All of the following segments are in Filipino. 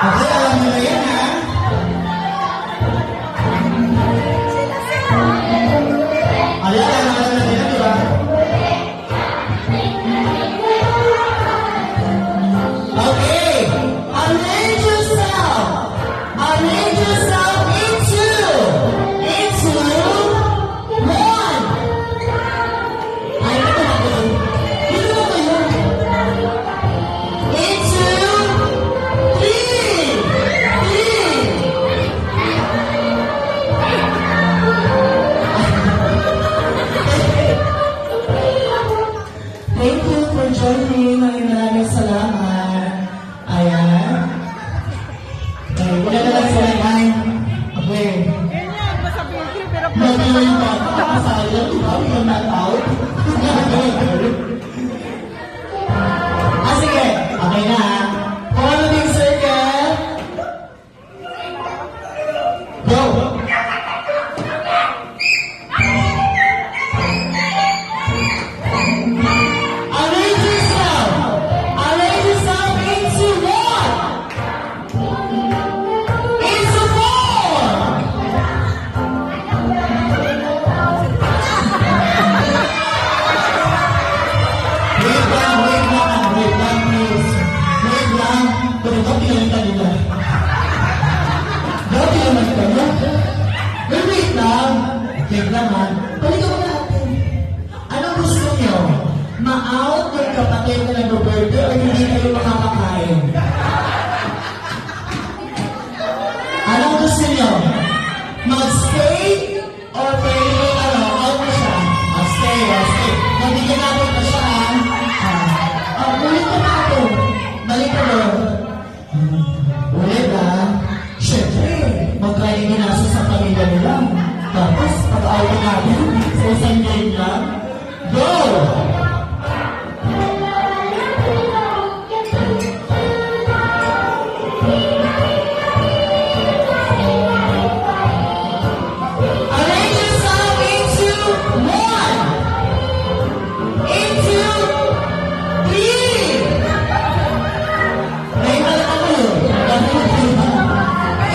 Okay, alam niyo na yan, ha? Alam na yan, di ba? Okay, arrange yourself. Arrange yourself into one. Ay, ito na ba yun? Ito na ba yun? Into three. Thank you for joining. Maraming salamat. Ayan. Okay, wala na lang sila yan. Okay. Ganyan, basta video, pero Magaling ba? Nakasayang, di ba? You're not out. Sige. Okay na, ha? Following circle. Go. Arrange yourself. Arrange yourself into one. Into four. Wait lang, please. Wait lang. Pero copy naman kanila. Copy naman kanila. Wait lang. Wait lang, ha? Balikan mo natin. Anong gusto niyo? Ma-out yung kapatid na nag-birthday o hindi kayo makakakain? Anong gusto niyo? Mag-stay or pwede out na siya? Stay. Nabigyan natin na siya, ha? Ulit ko natin. Balik ko doon. Ulit, ha? Siyempre, mag-try na nasa sa pamilya nila. Tapos, pag-out natin, sa isang game lang. Go! Arrange yourself into one. Into three. May alam ako yun.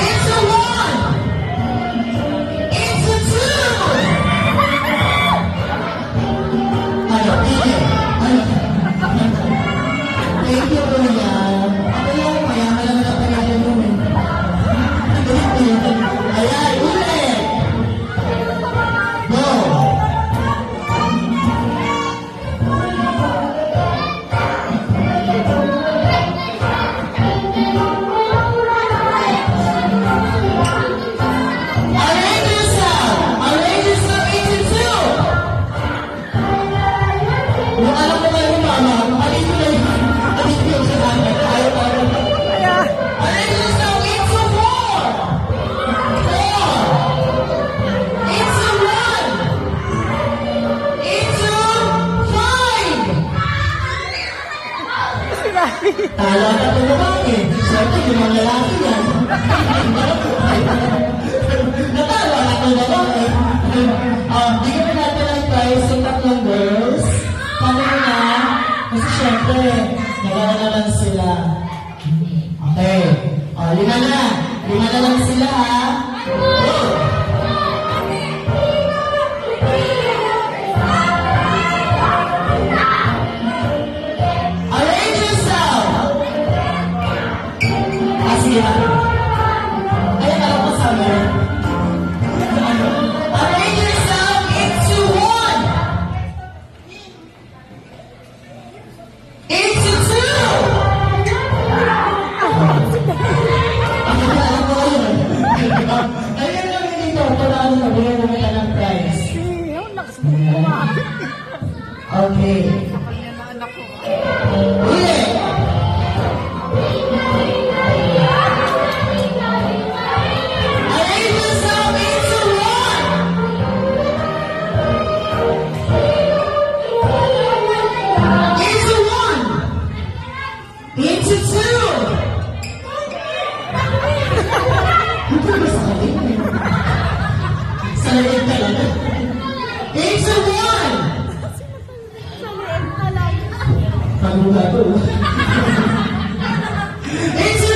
Into one. Into two. Ano, thank you po yan. Ako yung mayaman naman ang pangalan mo. Ayan, ulit. Go. Arrange yourself. Arrange yourself into two. Yung alam ko kayo, mama, alito na yun. Alito yung sinabi. Ayaw pa rin. kaya, Arrange yourself into four. Into one. Into five. sinabi. Tala na ito lalaki. Siyempre, yung mga lalaki yan. Natala na ito lalaki. Bigyan na natin ang prize sa tatlong girls. Paano mo na? Kasi siyempre, nagawa na lang sila. Okay. Lima na. Lima na lang sila, ha? Go! Arrange yourself! Sige na. Ay, alam ko sabi. Arrange yourself into one. Into two. Alam ko yun. Ayun lang dito. Panalo na. Bigyan mo ka ng prize. Yung lakas mo kumain. Okay. Kaya na anak ko. Ulit. Arrange yourself into one. Into one. Into two. Sa lalagyan talaga. Into one. Sa liit na lang. Pagbuka to. Into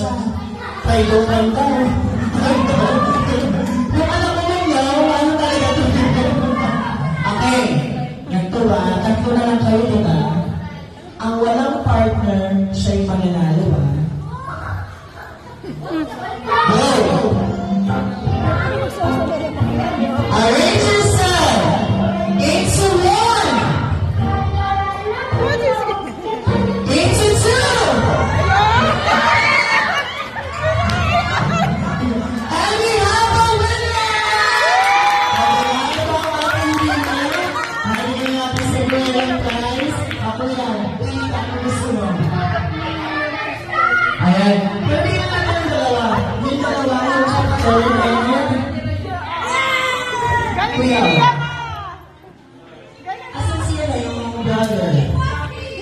siya. Traidoran ka. Yung anak ko yun, ano talaga ito? Okay, ganito ba? Tatlo na lang kayo, di ba? Ang walang partner, siya'y mananalo ba? Go! Arrange yourself! Game to 1! Game to 2! And we have a winner! Ano ba ang ating winner? Nalagyan natin sa winner prize. Ako yan. Pili ako gusto mo. Ayan. Pwede nga natin ang dalawa. Yung dalawa, yung chapter, and yun. Galing Kuya. niya!